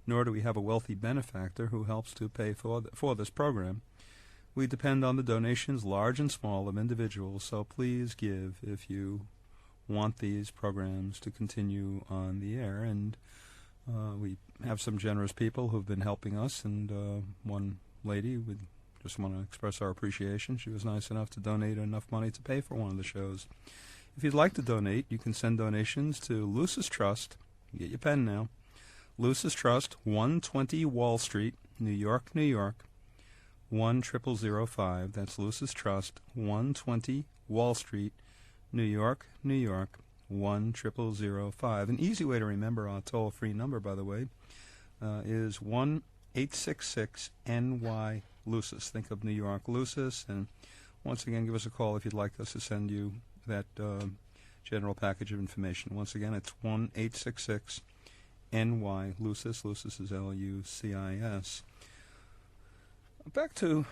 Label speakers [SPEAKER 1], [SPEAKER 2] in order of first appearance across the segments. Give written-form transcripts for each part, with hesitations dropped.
[SPEAKER 1] nor do we have a wealthy benefactor who helps to pay for this program. We depend on the donations, large and small, of individuals, so please give if you want these programs to continue on the air. And we have some generous people who've been helping us, and one lady, we just want to express our appreciation. She was nice enough to donate enough money to pay for one of the shows. If you'd like to donate, you can send donations to Lucis Trust. Get your pen now. Lucis Trust, 120 Wall Street, New York, New York, 10005. That's Lucis Trust, 120 Wall Street, New York, New York, 10005. An easy way to remember our toll-free number, by the way, is 1-866-NY-LUCIS. Think of New York Lucis, and once again, give us a call if you'd like us to send you that general package of information. Once again, it's 1-866-NY-LUCIS. Lucis is L-U-C-I-S. Back to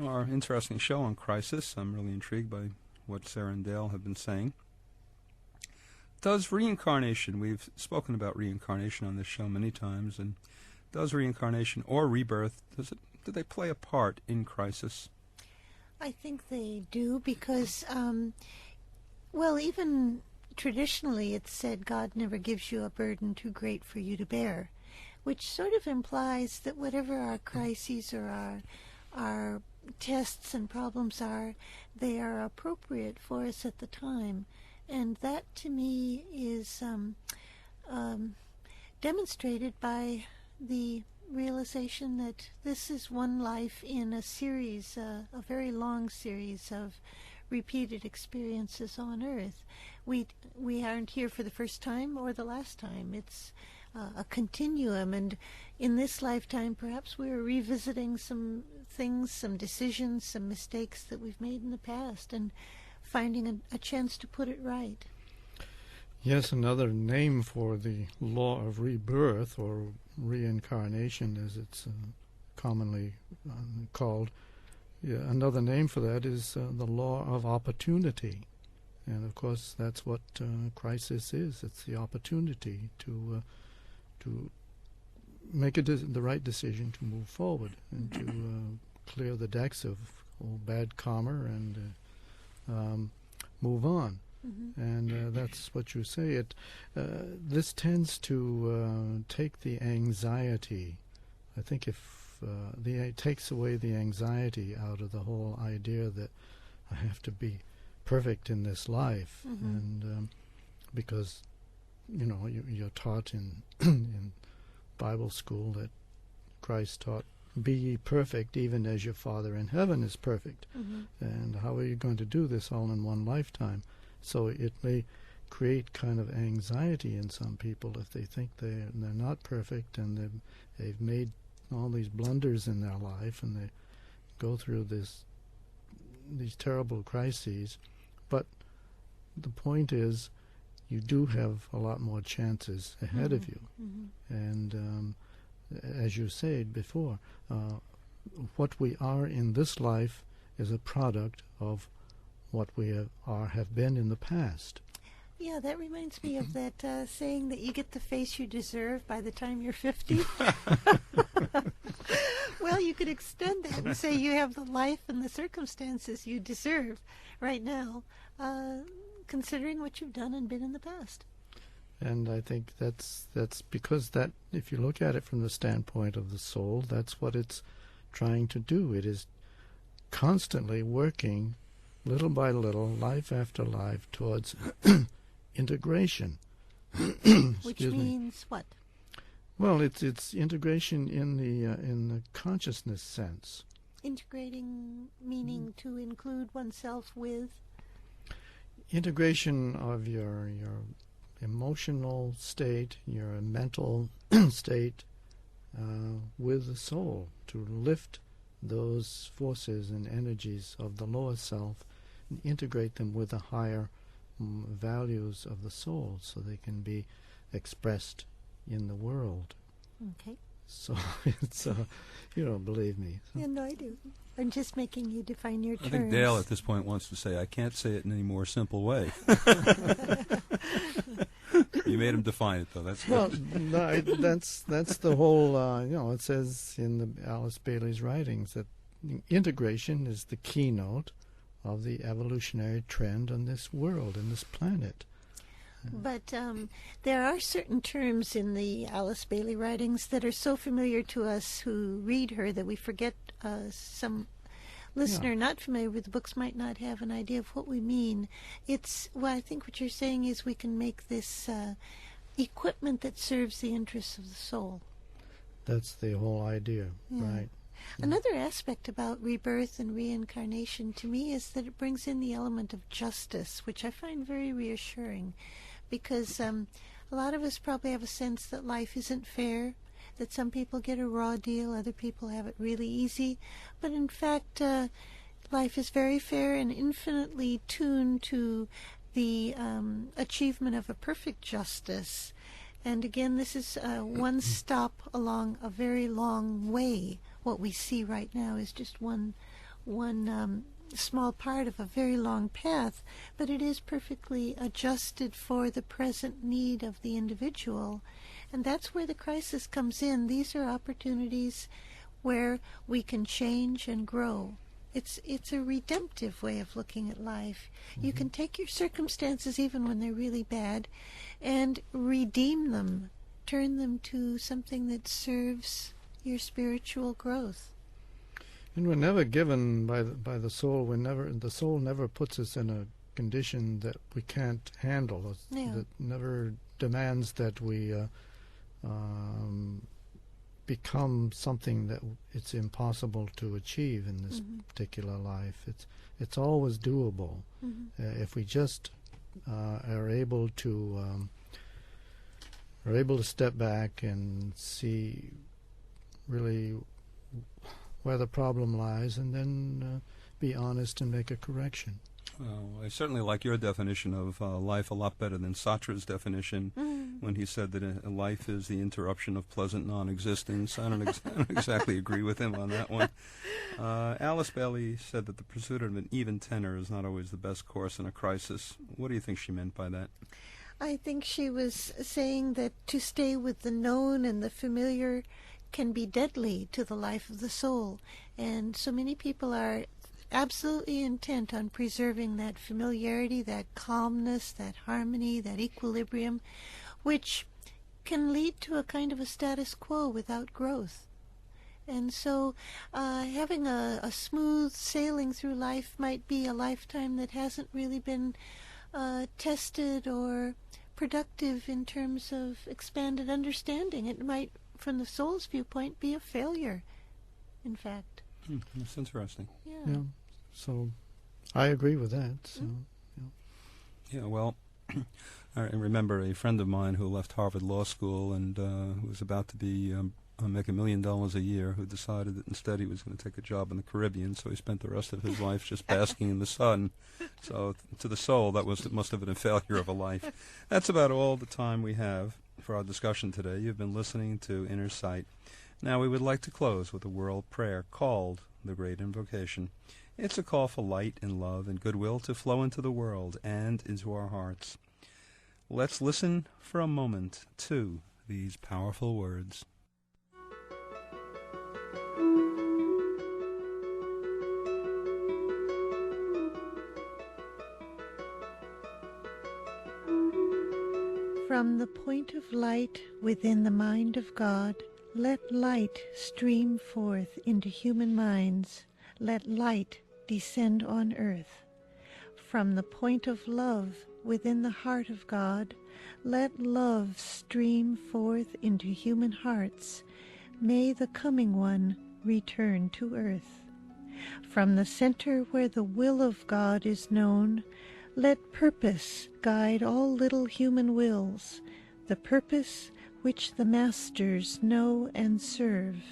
[SPEAKER 1] our interesting show on crisis. I'm really intrigued by what Sarah and Dale have been saying. Does reincarnation, we've spoken about reincarnation on this show many times, and does reincarnation or rebirth, do they play a part in crisis?
[SPEAKER 2] I think they do because, even traditionally it's said God never gives you a burden too great for you to bear, which sort of implies that whatever our crises or our tests and problems are, they are appropriate for us at the time. And that, to me, is demonstrated by the realization that this is one life in a series, a very long series of repeated experiences on Earth. We aren't here for the first time or the last time. It's a continuum, and in this lifetime perhaps we're revisiting some things, some decisions, some mistakes that we've made in the past, and finding a chance to put it right.
[SPEAKER 3] Yes, another name for the law of rebirth, or reincarnation as it's commonly called. Yeah, another name for that is the law of opportunity. And of course that's what crisis is. It's the opportunity to make the right decision to move forward and to clear the decks of all bad karma and move on. Mm-hmm. And that's what you say. This tends to take the anxiety. I think if it takes away the anxiety out of the whole idea that I have to be perfect in this life, mm-hmm. and because you're taught in Bible school that Christ taught, be ye perfect even as your Father in heaven is perfect. Mm-hmm. And how are you going to do this all in one lifetime? So it may create kind of anxiety in some people if they think they're not perfect, and they've made all these blunders in their life, and they go through these terrible crises. But the point is, you do have a lot more chances ahead of you. Mm-hmm. And as you said before, what we are in this life is a product of what we have been in the past.
[SPEAKER 2] Yeah, that reminds me of that saying that you get the face you deserve by the time you're 50. Well, you could extend that and say you have the life and the circumstances you deserve right now, considering what you've done and been in the past.
[SPEAKER 3] And I think that's because that, if you look at it from the standpoint of the soul, that's what it's trying to do. It is constantly working, little by little, life after life, towards integration.
[SPEAKER 2] Which means what?
[SPEAKER 3] Well, it's integration in the consciousness sense.
[SPEAKER 2] Integrating meaning to include oneself with?
[SPEAKER 3] Integration of your emotional state, your mental state, with the soul, to lift those forces and energies of the lower self and integrate them with the higher values of the soul, so they can be expressed in the world.
[SPEAKER 2] Okay.
[SPEAKER 3] So it's, you don't believe me. So.
[SPEAKER 2] Yeah, no, I do. I'm just making you define your terms.
[SPEAKER 1] I think Dale at this point wants to say, I can't say it in any more simple way. You made him define it, though. That's good.
[SPEAKER 3] Well, no, that's the whole. It says in the Alice Bailey's writings that integration is the keynote of the evolutionary trend on this world, in this planet.
[SPEAKER 2] But there are certain terms in the Alice Bailey writings that are so familiar to us who read her that we forget. Some listener not familiar with the books might not have an idea of what we mean. I think what you're saying is we can make this equipment that serves the interests of the soul.
[SPEAKER 3] That's the whole idea, right?
[SPEAKER 2] Another aspect about rebirth and reincarnation to me is that it brings in the element of justice, which I find very reassuring, because a lot of us probably have a sense that life isn't fair, that some people get a raw deal, other people have it really easy, but in fact life is very fair and infinitely tuned to the achievement of a perfect justice. And again, this is one stop along a very long way. What we see right now is just one small part of a very long path, but it is perfectly adjusted for the present need of the individual. And that's where the crisis comes in. These are opportunities where we can change and grow. It's a redemptive way of looking at life. You can take your circumstances, even when they're really bad, and redeem them, turn them to something that serves your spiritual growth.
[SPEAKER 3] And we're never given by the soul. The soul never puts us in a condition that we can't handle. That never demands that we become something that it's impossible to achieve in this particular life. It's always doable if we just are able to step back and see really where the problem lies, and then be honest and make a correction.
[SPEAKER 1] Well, I certainly like your definition of life a lot better than Sartre's definition when he said that life is the interruption of pleasant non-existence. I don't exactly agree with him on that one. Alice Bailey said that the pursuit of an even tenor is not always the best course in a crisis. What do you think she meant by that?
[SPEAKER 2] I think she was saying that to stay with the known and the familiar can be deadly to the life of the soul. And so many people are absolutely intent on preserving that familiarity, that calmness, that harmony, that equilibrium, which can lead to a kind of a status quo without growth. And so having a smooth sailing through life might be a lifetime that hasn't really been tested or productive in terms of expanded understanding. It might, from the soul's viewpoint, be a failure, in fact.
[SPEAKER 1] That's interesting.
[SPEAKER 2] Yeah.
[SPEAKER 3] So I agree with that. So,
[SPEAKER 1] Yeah, well, I remember a friend of mine who left Harvard Law School and who was about to be make $1 million a year, who decided that instead he was going to take a job in the Caribbean, so he spent the rest of his life just basking in the sun. So to the soul, must have been a failure of a life. That's about all the time we have for our discussion today. You've been listening to Inner Sight. Now we would like to close with a world prayer called the Great Invocation. It's a call for light and love and goodwill to flow into the world and into our hearts. Let's listen for a moment to these powerful words.
[SPEAKER 2] From the point of light within the mind of God, let light stream forth into human minds. Let light descend on earth. From the point of love within the heart of God, let love stream forth into human hearts. May the coming one return to earth. From the center where the will of God is known, let purpose guide all little human wills, the purpose which the masters know and serve.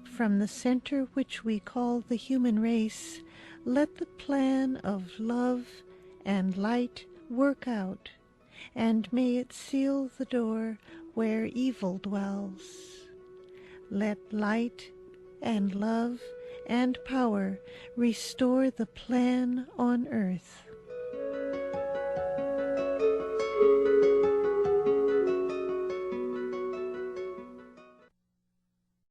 [SPEAKER 2] From the center which we call the human race, let the plan of love and light work out, and may it seal the door where evil dwells. Let light and love and power restore the plan on earth.